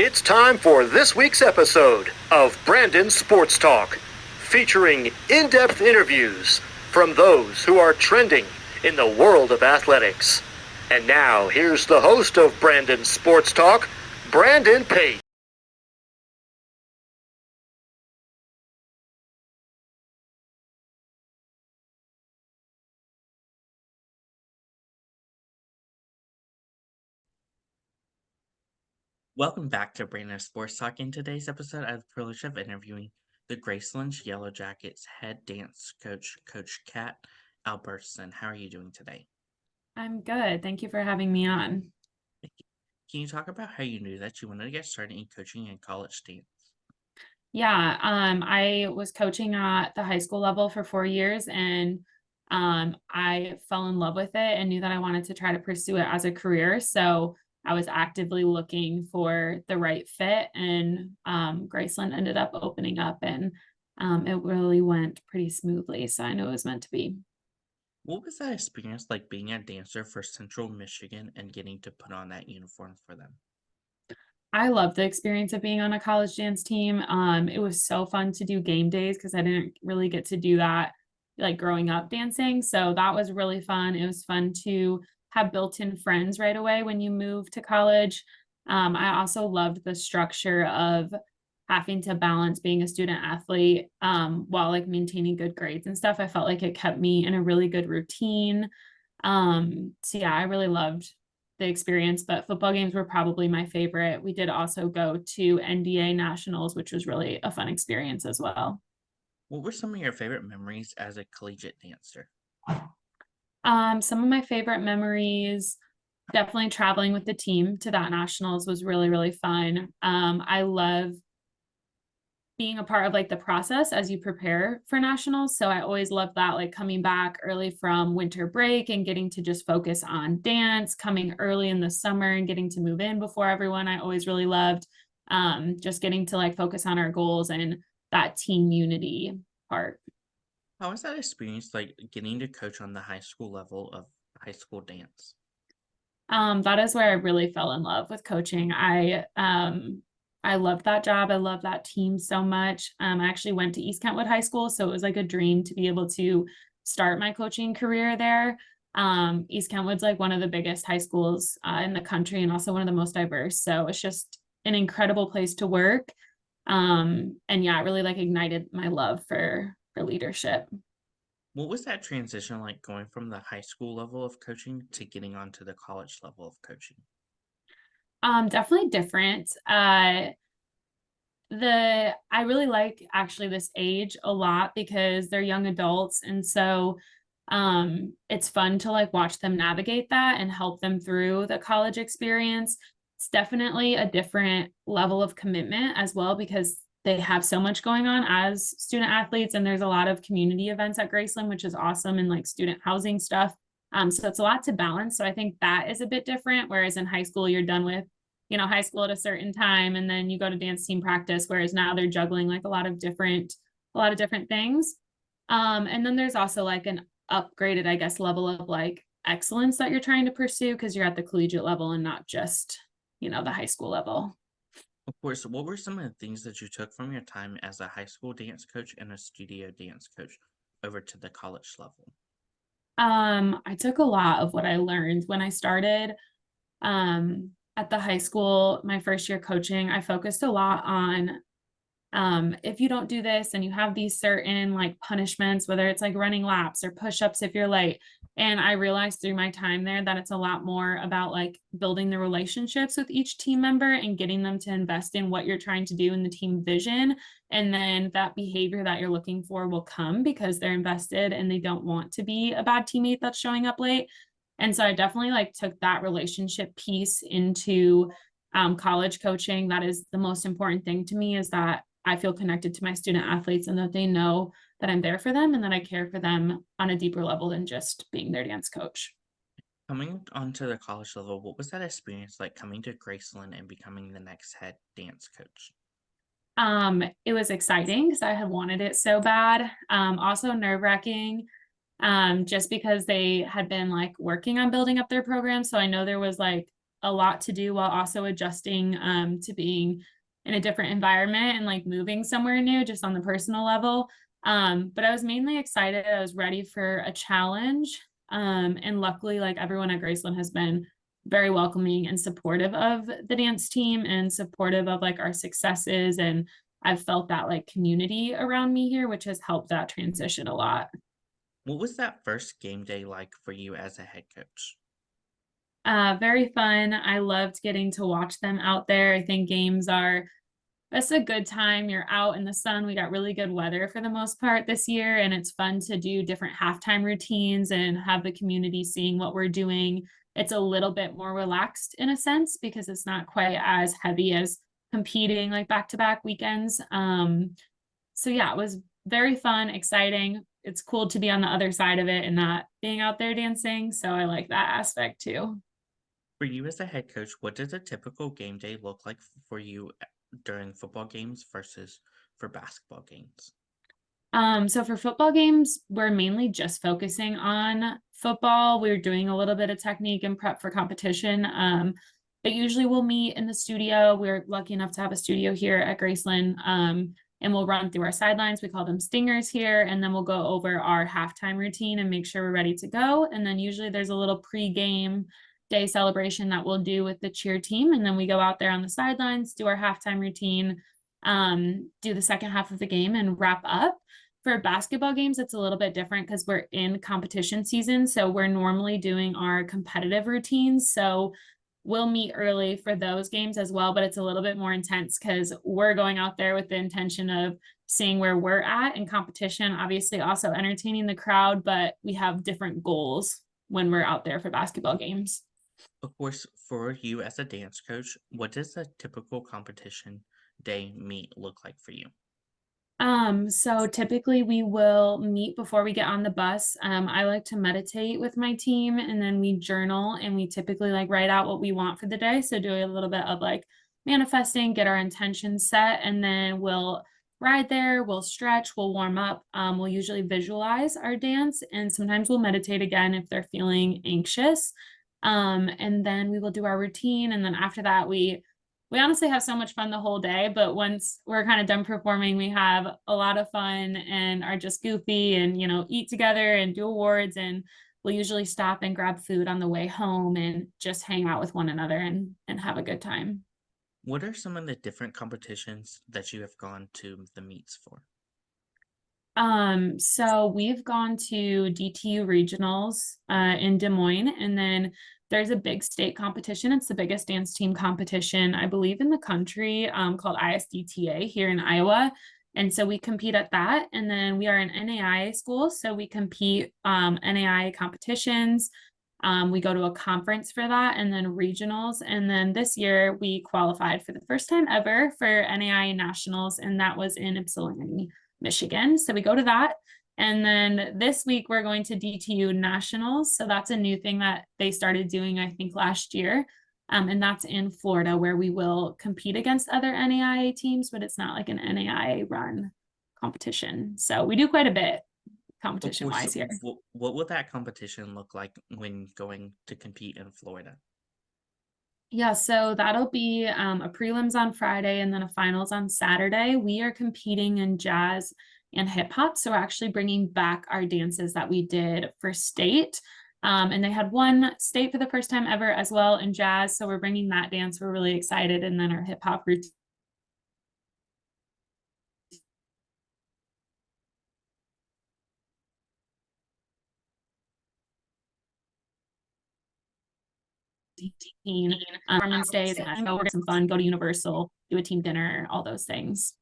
It's time for this week's episode of Brandon Sports Talk, featuring in-depth interviews from those who are trending in the world of athletics. And now, here's the host of Brandon Sports Talk, Brandon Pate. Welcome back to Brandon Sports Talk. In today's episode, I have the privilege of interviewing the Graceland Yellow Jackets head dance coach, Coach Kat Albertson. How are you doing today? I'm good. Thank you for having me on. Can you talk about how you knew that you wanted to get started in coaching in college dance? Yeah, I was coaching at the high school level for 4 years, and I fell in love with it and knew that I wanted to try to pursue it as a career. So I was actively looking for the right fit, and Graceland ended up opening up, and it really went pretty smoothly. So I knew it was meant to be. What was that experience like being a dancer for Central Michigan and getting to put on that uniform for them? I love the experience of being on a college dance team. It was so fun to do game days because I didn't really get to do that like growing up dancing. So that was really fun. It was fun to have built-in friends right away when you move to college. I also loved the structure of having to balance being a student athlete while like maintaining good grades and stuff. I felt like it kept me in a really good routine. So yeah, I really loved the experience, but football games were probably my favorite. We did also go to NDA nationals, which was really a fun experience as well. What were some of your favorite memories as a collegiate dancer? Some of my favorite memories, definitely traveling with the team to that nationals was really, really fun. I love being a part of like the process as you prepare for nationals. So I always love that, like coming back early from winter break and getting to just focus on dance, coming early in the summer and getting to move in before everyone. I always really loved just getting to like focus on our goals and that team unity part. How was that experience like getting to coach on the high school level of high school dance? That is where I really fell in love with coaching. I loved that job. I love that team so much. I actually went to East Kentwood High School, so it was like a dream to be able to start my coaching career there. East Kentwood's like one of the biggest high schools in the country and also one of the most diverse. So it's just an incredible place to work. And yeah, it really like ignited my love for leadership. What was that transition like going from the high school level of coaching to getting onto the college level of coaching? Definitely different. I really like actually this age a lot because they're young adults, and so it's fun to like watch them navigate that and help them through the college experience. It's definitely a different level of commitment as well because they have so much going on as student athletes, and there's a lot of community events at Graceland, which is awesome, and like student housing stuff. So it's a lot to balance. So I think that is a bit different. Whereas in high school, you're done with high school at a certain time and then you go to dance team practice, whereas now they're juggling like a lot of different things. And then there's also like an upgraded, I guess, level of like excellence that you're trying to pursue because you're at the collegiate level and not just the high school level. Of course, what were some of the things that you took from your time as a high school dance coach and a studio dance coach over to the college level? I took a lot of what I learned when I started at the high school, my first year coaching. I focused a lot on if you don't do this and you have these certain like punishments, whether it's like running laps or push-ups if you're late. And I realized through my time there that it's a lot more about like building the relationships with each team member and getting them to invest in what you're trying to do in the team vision. And then that behavior that you're looking for will come because they're invested and they don't want to be a bad teammate that's showing up late. And so I definitely like took that relationship piece into college coaching. That is the most important thing to me, is that I feel connected to my student athletes and that they know that I'm there for them and that I care for them on a deeper level than just being their dance coach. Coming onto the college level, what was that experience like coming to Graceland and becoming the next head dance coach? It was exciting because I had wanted it so bad. Also nerve-wracking, just because they had been like working on building up their program. So I know there was like a lot to do while also adjusting to being in a different environment and like moving somewhere new just on the personal level. But I was mainly excited. I was ready for a challenge. And luckily, like everyone at Graceland has been very welcoming and supportive of the dance team and supportive of like our successes. And I've felt that like community around me here, which has helped that transition a lot. What was that first game day like for you as a head coach? Very fun. I loved getting to watch them out there. I think games are that's a good time. You're out in the sun. We got really good weather for the most part this year, and it's fun to do different halftime routines and have the community seeing what we're doing. It's a little bit more relaxed in a sense because it's not quite as heavy as competing like back-to-back weekends. So yeah, it was very fun, exciting. It's cool to be on the other side of it and not being out there dancing. So I like that aspect too. For you as a head coach, what does a typical game day look like for you during football games versus for basketball games? So for football games, we're mainly just focusing on football. We're doing a little bit of technique and prep for competition. But usually we'll meet in the studio. We're lucky enough to have a studio here at Graceland. And we'll run through our sidelines. We call them stingers here. And then we'll go over our halftime routine and make sure we're ready to go. And then usually there's a little pre-game day celebration that we'll do with the cheer team. And then we go out there on the sidelines, do our halftime routine, do the second half of the game and wrap up. For basketball games, it's a little bit different because we're in competition season. So we're normally doing our competitive routines. So we'll meet early for those games as well, but it's a little bit more intense because we're going out there with the intention of seeing where we're at in competition, obviously also entertaining the crowd, but we have different goals when we're out there for basketball games. Of course, for you as a dance coach, what does a typical competition day meet look like for you? So typically we will meet before we get on the bus. I like to meditate with my team and then we journal and we typically like write out what we want for the day. So do a little bit of like manifesting, get our intentions set, and then we'll ride there, we'll stretch, we'll warm up. We'll usually visualize our dance and sometimes we'll meditate again if they're feeling anxious. And then we will do our routine. And then after that, we honestly have so much fun the whole day, but once we're kind of done performing, we have a lot of fun and are just goofy and, eat together and do awards. And we'll usually stop and grab food on the way home and just hang out with one another and have a good time. What are some of the different competitions that you have gone to the meets for? So we've gone to DTU regionals in Des Moines, and then there's a big state competition. It's the biggest dance team competition, I believe, in the country, called ISDTA here in Iowa. And so we compete at that. And then we are an NAIA school, so we compete NAIA competitions. We go to a conference for that and then regionals. And then this year we qualified for the first time ever for NAIA nationals, and that was in Ypsilanti, Michigan. So we go to that. And then this week we're going to DTU Nationals. So that's a new thing that they started doing, I think, last year. And that's in Florida where we will compete against other NAIA teams, but it's not like an NAIA run competition. So we do quite a bit competition wise here. What will that competition look like when going to compete in Florida? Yeah, so that'll be a prelims on Friday and then a finals on Saturday. We are competing in jazz and hip hop. So we're actually bringing back our dances that we did for state. And they had one state for the first time ever as well in jazz. So we're bringing that dance. We're really excited. And then our hip hop routine. Performance days and go get some fun, go to Universal, do a team dinner, all those things.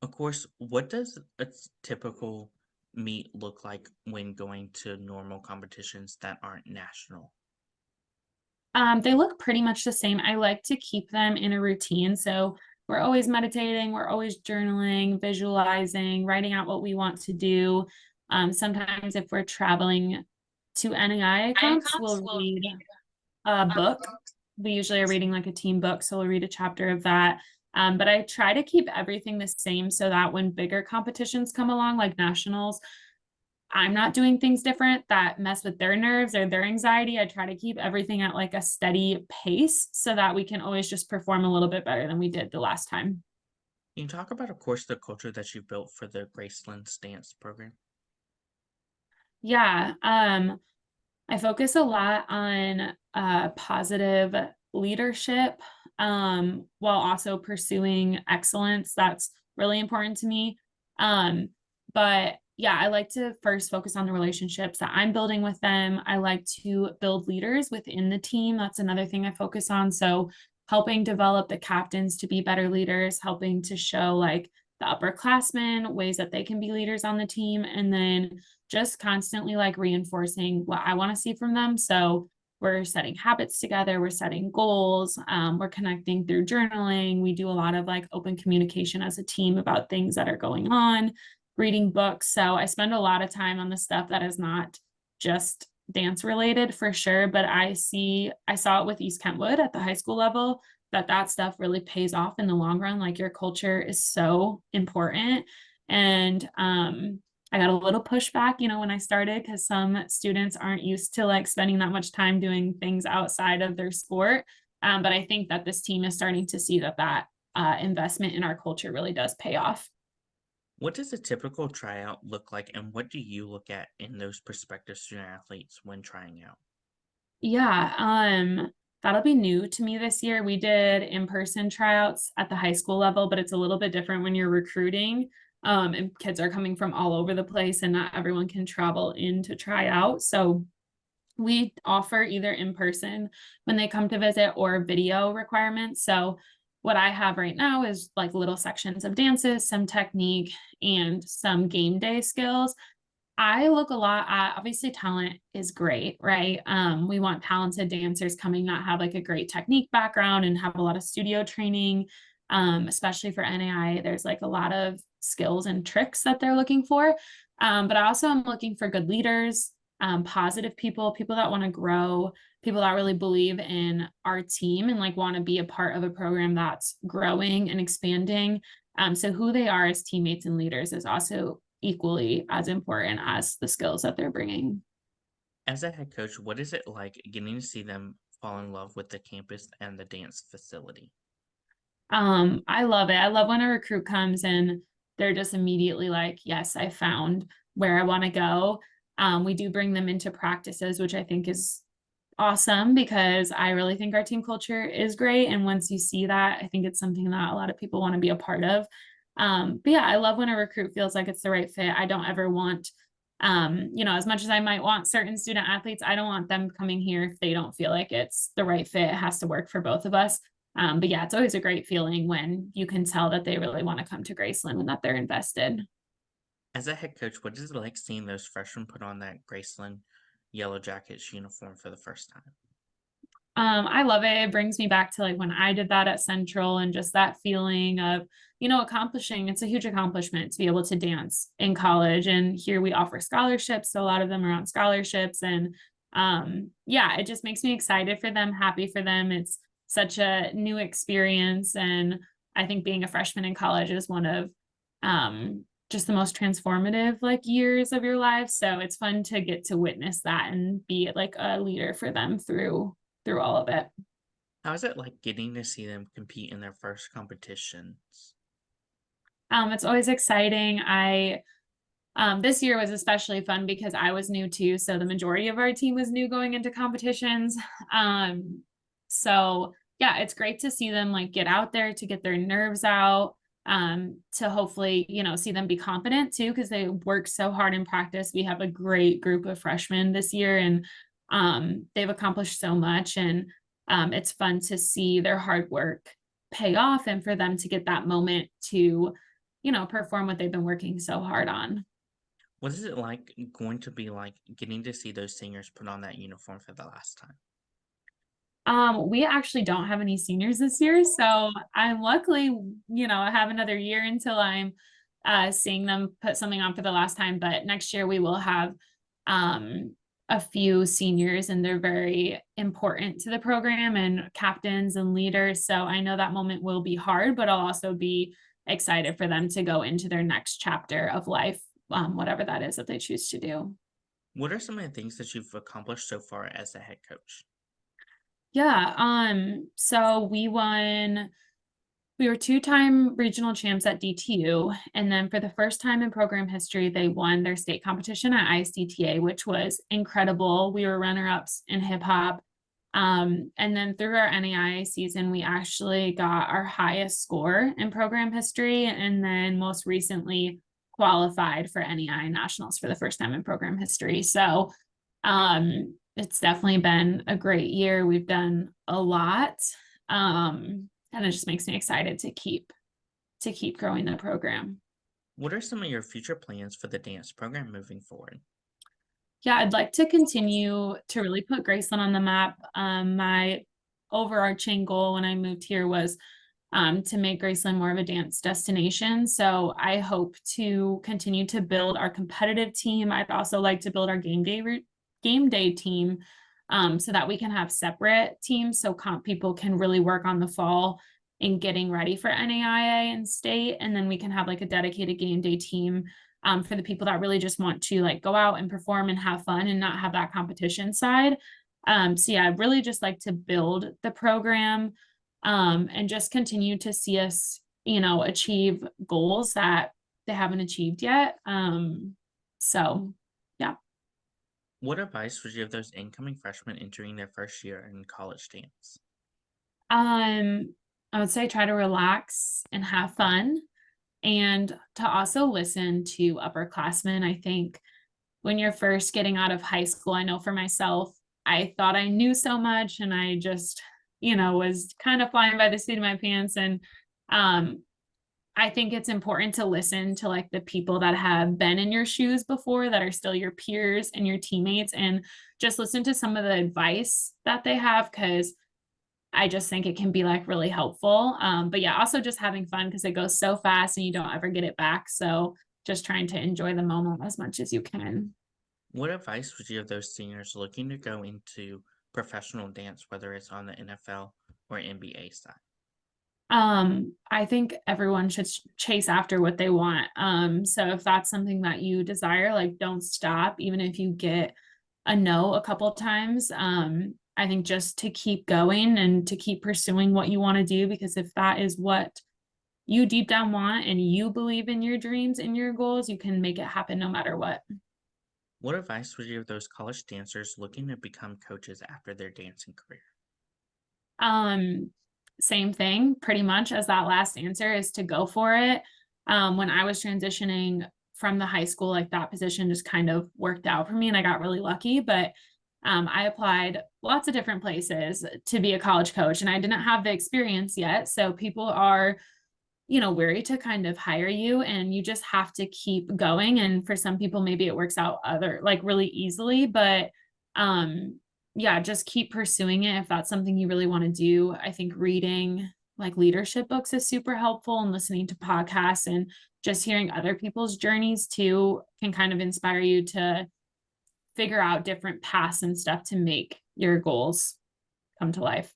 Of course, what does a typical meet look like when going to normal competitions that aren't national? They look pretty much the same. I like to keep them in a routine. So we're always meditating, we're always journaling, visualizing, writing out what we want to do. Sometimes if we're traveling to NAIA comps, we'll read a book. We usually are reading like a team book, so we'll read a chapter of that. But I try to keep everything the same so that when bigger competitions come along, like nationals, I'm not doing things different that mess with their nerves or their anxiety. I try to keep everything at like a steady pace so that we can always just perform a little bit better than we did the last time. Can you talk about, of course, the culture that you built for the Graceland dance program? Yeah. I focus a lot on positive leadership while also pursuing excellence. That's really important to me. But yeah, I like to first focus on the relationships that I'm building with them. I like to build leaders within the team. That's another thing I focus on. So helping develop the captains to be better leaders, helping to show like the upperclassmen ways that they can be leaders on the team, and then just constantly like reinforcing what I want to see from them. So we're setting habits together, we're setting goals, we're connecting through journaling. We do a lot of like open communication as a team about things that are going on, reading books. So I spend a lot of time on the stuff that is not just dance related for sure, but I saw it with East Kentwood at the high school level that stuff really pays off in the long run. Like your culture is so important. And I got a little pushback, when I started, because some students aren't used to like spending that much time doing things outside of their sport. But I think that this team is starting to see that investment in our culture really does pay off. What does a typical tryout look like, and what do you look at in those prospective student athletes when trying out? Yeah, that'll be new to me this year. We did in-person tryouts at the high school level, but it's a little bit different when you're recruiting. And kids are coming from all over the place, and not everyone can travel in to try out. So we offer either in person when they come to visit or video requirements. So what I have right now is like little sections of dances, some technique, and some game day skills. I look a lot at, obviously talent is great, right? We want talented dancers coming that have like a great technique background and have a lot of studio training. Especially for NAI, there's like a lot of skills and tricks that they're looking for. But I also am looking for good leaders, positive people that want to grow, people that really believe in our team and like want to be a part of a program that's growing and expanding. So who they are as teammates and leaders is also equally as important as the skills that they're bringing. As a head coach, what is it like getting to see them fall in love with the campus and the dance facility? I love it. I love when a recruit comes and they're just immediately like, yes, I found where I want to go. We do bring them into practices, which I think is awesome because I really think our team culture is great. And once you see that, I think it's something that a lot of people want to be a part of. But yeah, I love when a recruit feels like it's the right fit. I don't ever want, as much as I might want certain student athletes, I don't want them coming here if they don't feel like it's the right fit. It has to work for both of us. But yeah, it's always a great feeling when you can tell that they really want to come to Graceland and that they're invested. As a head coach, what is it like seeing those freshmen put on that Graceland Yellow Jackets uniform for the first time? I love it. It brings me back to like when I did that at Central and just that feeling of, accomplishing. It's a huge accomplishment to be able to dance in college. And here we offer scholarships. So a lot of them are on scholarships. And yeah, it just makes me excited for them, happy for them. It's such a new experience. And I think being a freshman in college is one of just the most transformative like years of your life. So it's fun to get to witness that and be like a leader for them through all of it. How is it like getting to see them compete in their first competitions? It's always exciting. This year was especially fun because I was new too. So the majority of our team was new going into competitions. So yeah, it's great to see them like get out there to get their nerves out, to hopefully, see them be confident too, because they work so hard in practice. We have a great group of freshmen this year and they've accomplished so much, and it's fun to see their hard work pay off and for them to get that moment to, perform what they've been working so hard on. What is it like going to be like getting to see those seniors put on that uniform for the last time? We actually don't have any seniors this year, so I'm luckily, I have another year until I'm seeing them put something on for the last time. But next year we will have a few seniors, and they're very important to the program and captains and leaders. So I know that moment will be hard, but I'll also be excited for them to go into their next chapter of life whatever that is that they choose to do. What are some of the things that you've accomplished so far as a head coach? Yeah, so we were two-time regional champs at DTU, and then for the first time in program history, they won their state competition at ISDTA, which was incredible. We were runner-ups in hip hop. And then through our NAIA season, we actually got our highest score in program history, and then most recently qualified for NAIA nationals for the first time in program history. So it's definitely been a great year. We've done a lot. And it just makes me excited to keep growing the program. What are some of your future plans for the dance program moving forward? Yeah, I'd like to continue to really put Graceland on the map. My overarching goal when I moved here was to make Graceland more of a dance destination. So I hope to continue to build our competitive team. I'd also like to build our game day team, so that we can have separate teams so comp people can really work on the fall in getting ready for NAIA and state, and then we can have like a dedicated game day team for the people that really just want to like go out and perform and have fun and not have that competition side. So yeah, I'd really just like to build the program and just continue to see us, achieve goals that they haven't achieved yet. So yeah. What advice would you give those incoming freshmen entering their first year in college dance? I would say try to relax and have fun, and to also listen to upperclassmen. I think when you're first getting out of high school, I know for myself, I thought I knew so much and I just, was kind of flying by the seat of my pants. And I think it's important to listen to like the people that have been in your shoes before, that are still your peers and your teammates, and just listen to some of the advice that they have, because I just think it can be like really helpful. But yeah, also just having fun because it goes so fast and you don't ever get it back. So just trying to enjoy the moment as much as you can. What advice would you give those seniors looking to go into professional dance, whether it's on the NFL or NBA side? I think everyone should chase after what they want. So if that's something that you desire, like don't stop, even if you get a no a couple of times. I think just to keep going and to keep pursuing what you want to do, because if that is what you deep down want and you believe in your dreams and your goals, you can make it happen no matter what. What advice would you give those college dancers looking to become coaches after their dancing career? Same thing, pretty much as that last answer, is to go for it. When I was transitioning from the high school, like that position just kind of worked out for me and I got really lucky. But I applied lots of different places to be a college coach and I didn't have the experience yet. So people are, wary to kind of hire you, and you just have to keep going. And for some people, maybe it works out like really easily, but yeah, just keep pursuing it if that's something you really want to do. I think reading like leadership books is super helpful, and listening to podcasts and just hearing other people's journeys too can kind of inspire you to figure out different paths and stuff to make your goals come to life.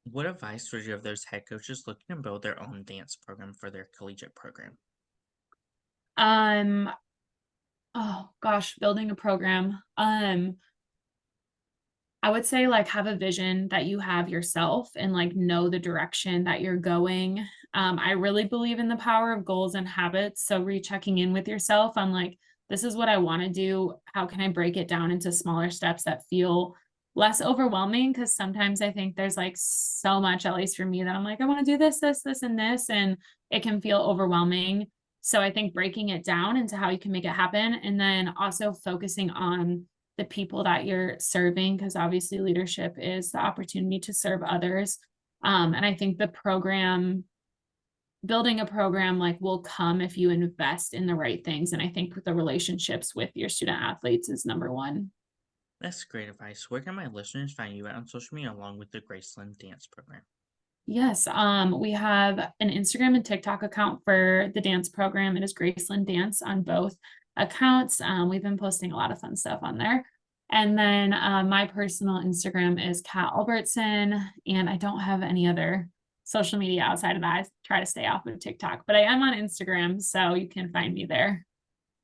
What advice would you give those head coaches looking to build their own dance program for their collegiate program? Oh gosh, building a program. I would say like have a vision that you have yourself and like know the direction that you're going. I really believe in the power of goals and habits. So rechecking in with yourself on like, this is what I want to do. How can I break it down into smaller steps that feel less overwhelming? Because sometimes I think there's like so much, at least for me, that I'm like, I want to do this, this, this, and this, and it can feel overwhelming. So I think breaking it down into how you can make it happen, and then also focusing on the people that you're serving, because obviously leadership is the opportunity to serve others. And I think building a program like will come if you invest in the right things. And I think the relationships with your student athletes is number one. That's great advice. Where can my listeners find you at on social media along with the Graceland Dance Program? Yes, we have an Instagram and TikTok account for the dance program. It is Graceland Dance on both accounts. We've been posting a lot of fun stuff on there. And then my personal Instagram is Kat Albertson, and I don't have any other social media outside of that. I try to stay off of TikTok, but I am on Instagram, so you can find me there.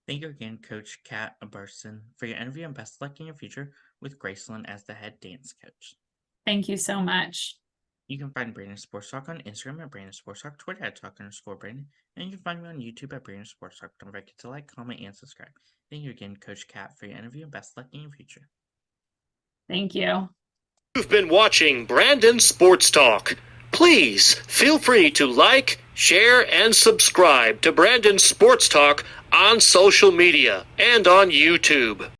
Thank you again, Coach Kat Albertson, for your interview and best luck in your future with Graceland as the head dance coach. Thank you so much. You can find Brandon Sports Talk on Instagram at Brandon Sports Talk, Twitter at Talk_Brandon, and you can find me on YouTube at Brandon Sports Talk. Don't forget to like, comment, and subscribe. Thank you again, Coach Kat, for your interview and best luck in your future. Thank you. You've been watching Brandon Sports Talk. Please feel free to like, share, and subscribe to Brandon Sports Talk on social media and on YouTube.